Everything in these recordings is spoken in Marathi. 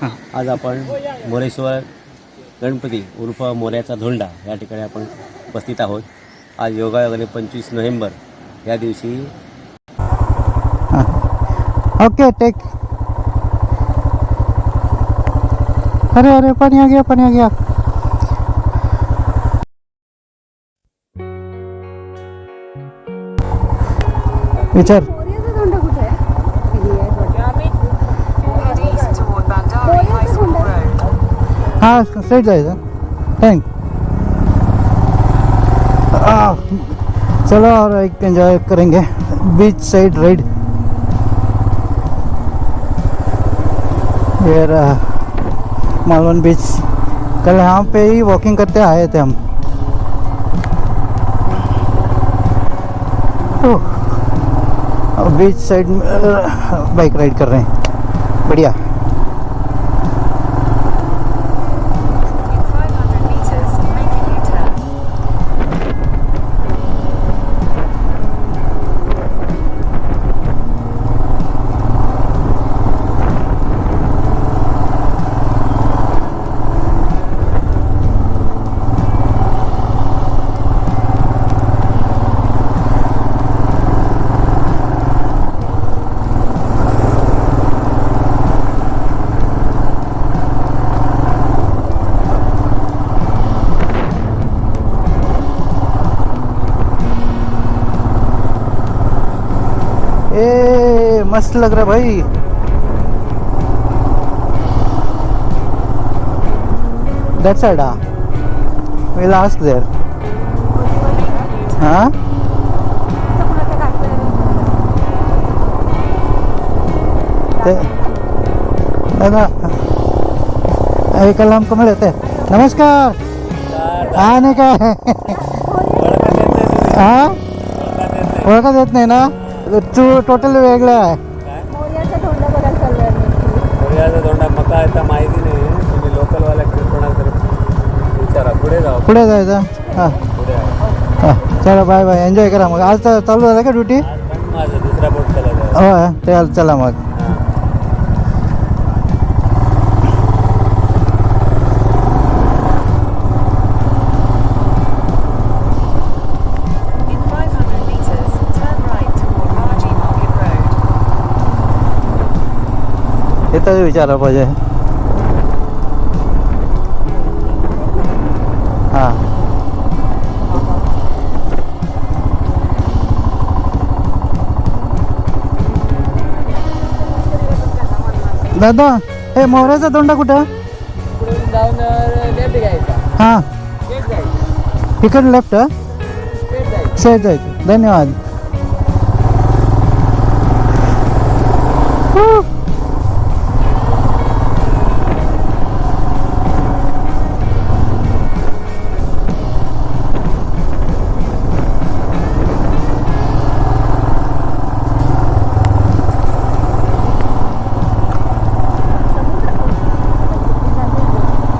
आज आपण मोरेश्वर गणपती उर्फ मोऱ्याचा धोंडा या ठिकाणी आपण उपस्थित आहोत. आज योगायोगाने 25 नोव्हेंबर या दिवशी ओके टेक. अरे अरे पाणी आ गया, पाणी आ गया. विचार. हाँ स्ट्रेट जाएगा. थैंक. चलो और एक एंजॉय करेंगे बीच साइड राइड. ये मालवन बीच. कल यहाँ पे ही वॉकिंग करते आए थे हम. बीच साइड में बाइक राइड कर रहे हैं. बढ़िया. ए मस्त लग रहा है भाई. That side, we'll ask there. हाँ? दादा अरे कल हमको मिले थे. नमस्कार. आने का है. हाँ ओळखा देत नाही ना. तू टोटल वेगळा आहे. मोर्याचा धोंडा बघायला चाललोय आम्ही. मोऱ्याचा धोंडा मका आता माहिती नाही. तुम्ही लोकलवाल्या कोणाला तरी विचारा. पुढे जाऊ. पुढे जायचं. हां पुढे हां चला बाय बाय. एन्जॉय करा मग. आज तर चालू झालं का ड्युटी? पण माझं दुसरा बोट चालत हो ते चला मग. इथं विचारलं पाहिजे. हां दादा हे मोऱ्याचा धोंडा कुठं? जाऊन लेफ्ट घ्यायचा. हां लेफ्ट जायचं. इकडे लेफ्ट. लेफ्ट जायचं. सेट जायचं. धन्यवाद.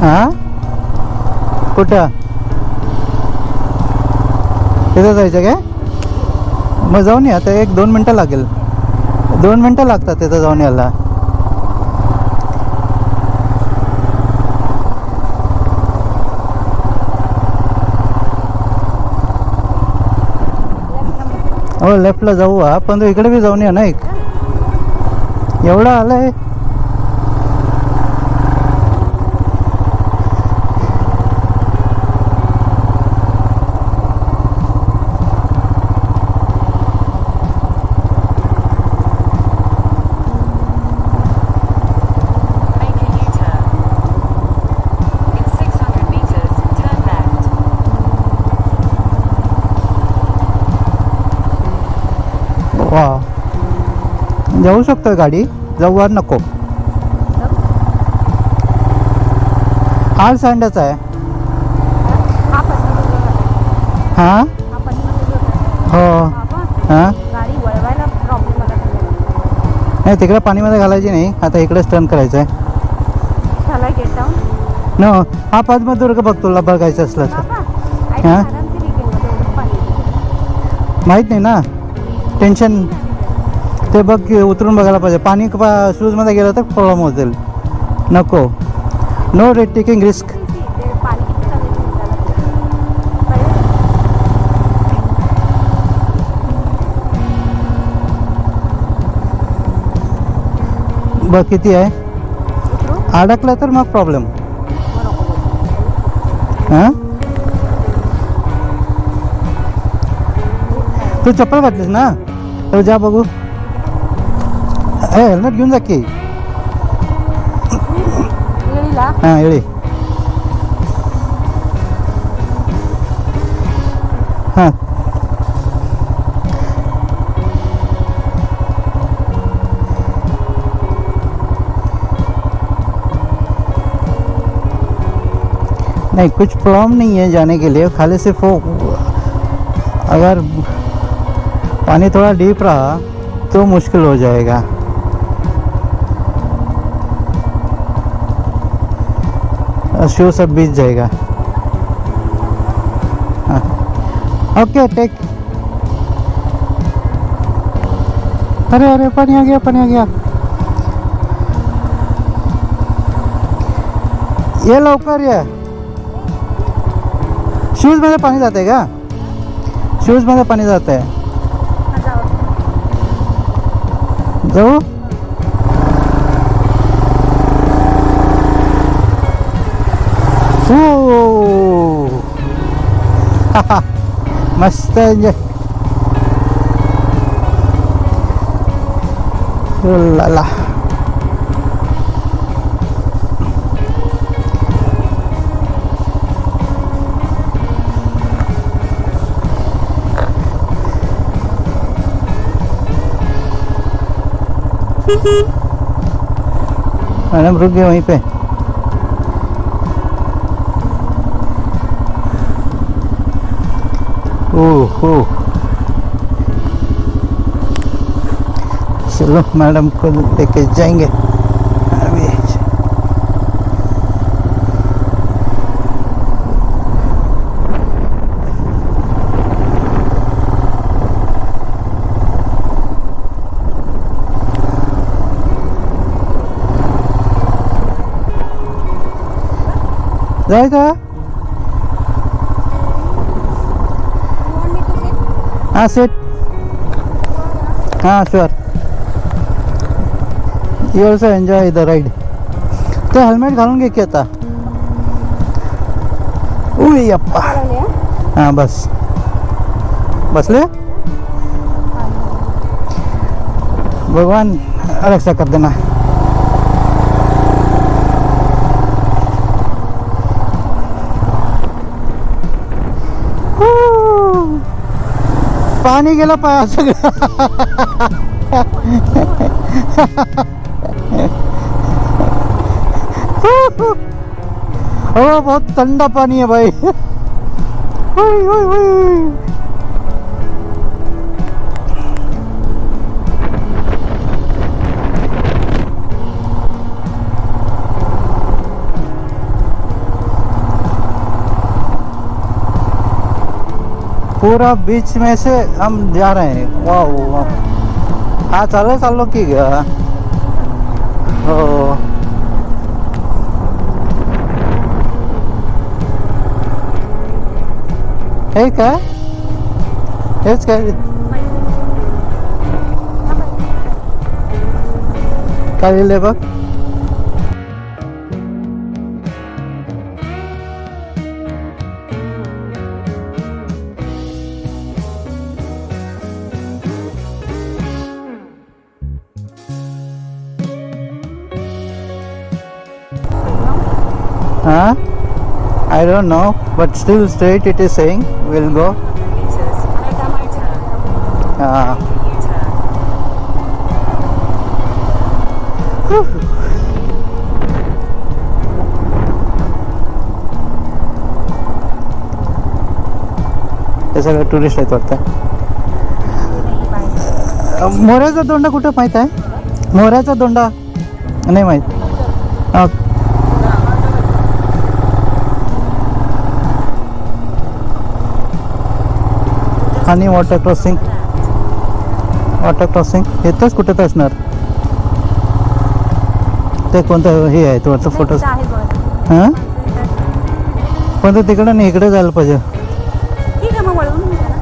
हां कुठं? तिथं जायचं काय? मग जाऊन या. आता 1-2 मिनटं लागेल. 2 मिनटं लागतात तिथं जाऊन यायला. हो लेफ्टला जाऊ. हा पण इकडे बी जाऊन या ना. एक एवढं आलंय. वा जाऊ शकतो गाडी. जाऊ नको. हार्ड सँडच आहे. हां हो हां गाडी वळवायला प्रॉब्लेम आला. नाही तिकडे पाणीमध्ये घालायची नाही. आता इकडेच टर्न करायचं आहे. चला गेट डाऊन. न हा पद्मदुर्ग बघ तुला बघायचं असलं तर. हां माहीत नाही ना. टेन्शन ते बघ उतरून बघायला पाहिजे. पाणी शूजमध्ये गेलं तर प्रॉब्लेम होतील. नको. नो रे टेकिंग रिस्क. ते पाणी किती चाललंय कळलं? बघ किती आहे. उतरू? अडकला तर मग प्रॉब्लेम. मग नको बोलू. हां तू चप्पल घातलीस ना तर जा बघू. हेल्मेट घेऊन जा की. येळीला हां येळी. हां नहीं कुछ प्रॉब्लम नहीं है जाने के लिए. खाली सिर्फ वो अगर पानी थोड़ा डीप रहा तो मुश्किल हो जाएगा. शू सब बीत जाएगा. हाँ ओके टेक. अरे अरे पानी आ गया पानी आ गया. ये लवकर ये. शूज मध्ये पाणी जाते का. शूज मध्ये पाणी जाते. जाऊ. मस्त एन्जॉय. ला मैडम रुक गए वहीं पे. ओहो चलो मैडम को लेके जाएंगे अभी. जाएगा. हाँ सेट. हाँ sure. You also enjoy the ride. ते हेल्मेट घालून घे की आता. उई अप्पा. हाँ बस बसले. भगवान रक्षा कर देना. पाणी गेलं पाया सगळं. ओ बहुत ठंडा पानी है भाई. ओए ओए ओए. पूरा बीच में से हम जा रहे हैं. वाह वाह. हाँ चालो चालो की गया. हो हे काय हेच काय काय लिहिलंय बघ. Huh? I don't know, but still straight it is saying we'll go. हे सगळं टुरिस्ट आहेत वाटतं. मोऱ्याचा दोंडा कुठं माहित आहे. मोऱ्याचा दोंडा नाही माहित. आणि वॉटर क्रॉसिंग इथंच कुठं असणार. ते कोणतं हे आहे तो फोटो इथं आहे बघा. हां पण तो तिकडं नाही इकडे जायला पाहिजे. ठीक आहे मग वळवून घ्या ना.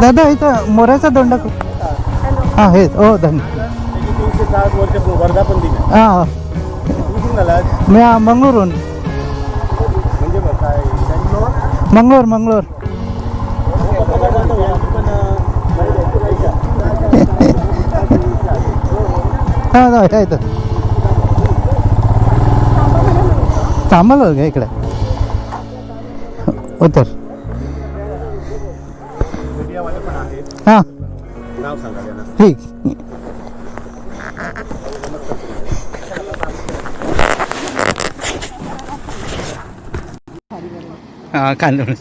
दादा इथं मोऱ्याचा दोंडा हॅलो. हां हे हो धन्य 360 वर्ष वर्धापन दिन आहे. हां कुठून आलात? मी मंगळूरहून. म्हणजे बघ काय मंगळूर हां जाऊ या इथं थांबाल का इकडे उतर. मीडियावाले पण आहेत. हां नाव सांगा त्यांना. ठीक. हां कांदळ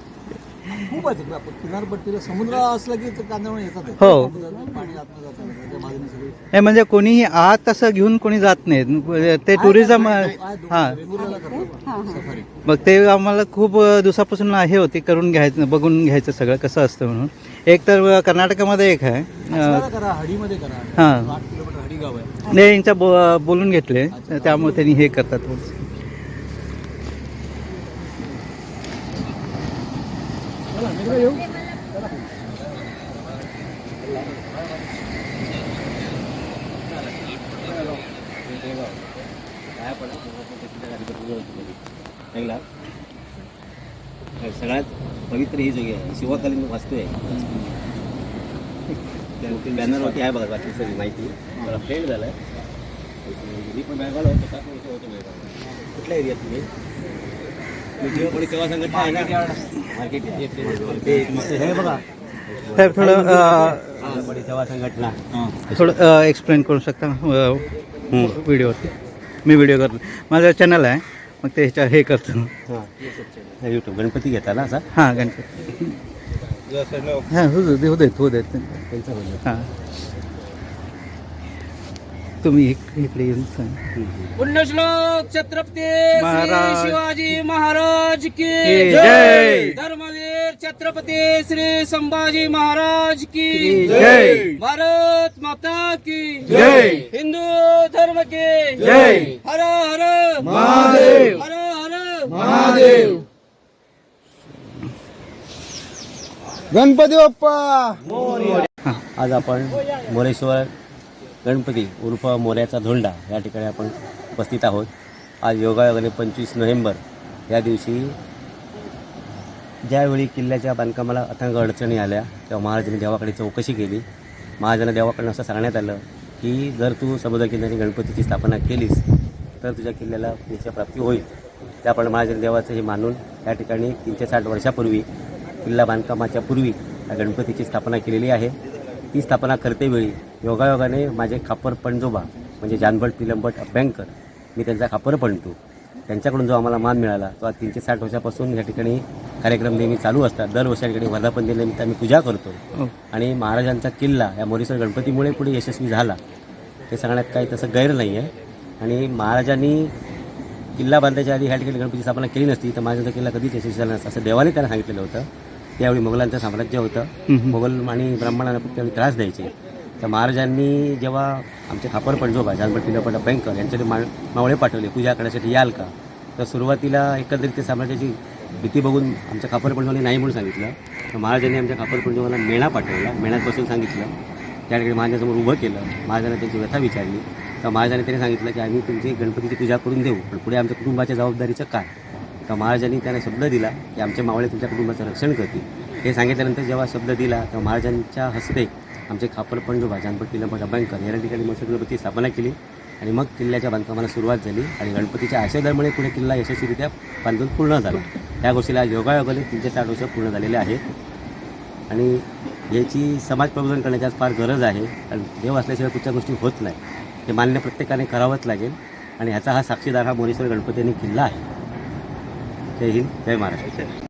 खूप आहे तिकडे किनारपट्टीला समुद्र असला की कांदळवन येतात. हो. पाणी आतनं जातं त्या बाजूने सगळी नाही म्हणजे कोणीही आत तसं घेऊन कोणी जात नाहीत ते टुरिझम हां वेंगुर्ल्याला करतात सफारी. मग ते आम्हाला खूप दिवसापासून हे होती करून घ्यायचं बघून घ्यायचं सगळं कसं असतं म्हणून. एक तर कर्नाटकामध्ये एक आहे असल्याला करा हडीमध्ये करा. हां 8 किलोमीटर हडी गाव आहे. नाही यांच्या बोलून घेतले त्यामुळे त्यांनी हे करतात. सगळ्यात पवित्र ही जगी आहे. शिवकालीन वास्तू आहे. बॅनरवरती आहे बघा बाकी सगळी माहिती. मला फ्रेंड झाला आहे. मी पण बेळगावला होतो. कुठल्या एरियात तुम्ही? मी जीवकोणी सेवा संघटना आहे ना मार्केट ते हे बघा साहेब थोडं बडी सेवा संघटना. थोडं एक्सप्लेन करू शकता व्हिडिओवरती. मी व्हिडिओ करतो माझं चॅनल आहे मग ते हे करतो. हां यूट्यूब गणपती घेता ना असा. हां गणपती हां होऊ देत त्यांचा हां तुम्ही इकडे येऊन सांग. पुण्यश्लोक छत्रपती महाराज श्री शिवाजी महाराज की की जय. धर्मवीर छत्रपती श्री संभाजी महाराज की जय. भारत माता की जय. हिंदू धर्म की जय. हर हर महादेव. हर हर महादेव. गणपती बाप्पा. आज आपण मोरेश्वर गणपती उर्फ मोऱ्याचा धोंडा या ठिकाणी आपण उपस्थित आहोत. आज योगायोगाने 25 नोव्हेंबर या दिवशी ज्यावेळी किल्ल्याच्या बांधकामाला अथांग अडचणी आल्या तेव्हा महाराजांनी देवाकडे चौकशी केली. महाराजांना देवाकडनं असं सांगण्यात आलं की जर तू समुद्रकिनारी गणपतीची स्थापना केलीस तर तुझ्या किल्ल्याला यशप्राप्ती होईल. त्याप्रमाणे महाराजांनी देवाचं हे मानून या ठिकाणी 360 वर्षापूर्वी किल्ला बांधकामाच्या पूर्वी या गणपतीची स्थापना केलेली आहे. ती स्थापना करतेवेळी योगायोगाने माझे खापर पणजोबा म्हणजे जानभट पिलंबट अभ्यंकर मी त्यांचा खापर पणतो त्यांच्याकडून जो आम्हाला मान मिळाला तो आज 360 वर्षापासून या ठिकाणी कार्यक्रम नेहमी चालू असतात. दरवर्षी या ठिकाणी वर्धापन दिनानिमित्त आम्ही पूजा करतो आणि महाराजांचा किल्ला या मोरेश्वर गणपतीमुळे पुढे यशस्वी झाला हे सांगण्यात काही तसं गैर नाही आहे. आणि महाराजांनी किल्ला बांधायच्या आधी ह्या ठिकाणी गणपतीची स्थापना केली नसती तर महाराजांचा किल्ला कधीच यशस्वी झाला नसता असं देवाने त्यांना सांगितलेलं होतं. त्यावेळी मोगलांचं साम्राज्य होतं. मोगल आणि ब्राह्मणांना खूप त्यावेळी त्रास द्यायचे. तर महाराजांनी जेव्हा आमचे खापर पणजोबा जानभट पिलंबट अभ्यंकर यांच्याकडे मावळे पाठवले पूजा करण्यासाठी याल का तर सुरुवातीला एकंदरीत ते साम्राज्याची भीती बघून आमच्या खापर पणजोबांनी नाही म्हणून सांगितलं. तर महाराजांनी आमच्या खापर पणजोबांना मेणा पाठवला. मेण्यात बसून सांगितलं त्या ठिकाणी महाराजांसमोर उभं केलं. महाराजांना त्यांची व्यथा विचारली तर महाराजांनी त्यांनी सांगितलं की आम्ही तुमची गणपतीची पूजा करून देऊ पण पुढे आमच्या कुटुंबाच्या जबाबदारीचं काय. तर महाराजांनी त्यांना शब्द दिला की आमचे मावळे तुमच्या कुटुंबाचं रक्षण करतील. हे सांगितल्यानंतर जेव्हा शब्द दिला तेव्हा महाराजांच्या हस्ते आमचे खापर पणजोबा जानभट पिलंबट अभ्यंकर या ठिकाणी मोरेश्वर गणपतीची स्थापना केली आणि मग किल्ल्याच्या बांधकामाला सुरुवात झाली आणि गणपतीच्या आशीर्वादामुळे पुढे किल्ला यशस्वीरित्या बांधून पूर्ण झाला. त्या गोष्टीला योगायोगाने 360 वर्ष पूर्ण झालेले आहेत आणि याची समाज प्रबोधन करण्याची आज फार गरज आहे. कारण देव असल्याशिवाय कुठच्या गोष्टी होत नाही हे मान्य प्रत्येकाने करावंच लागेल आणि ह्याचा हा साक्षीदार हा मोरेश्वर गणपती आणि किल्ला आहे. जय हिंद जय महाराष्ट्र.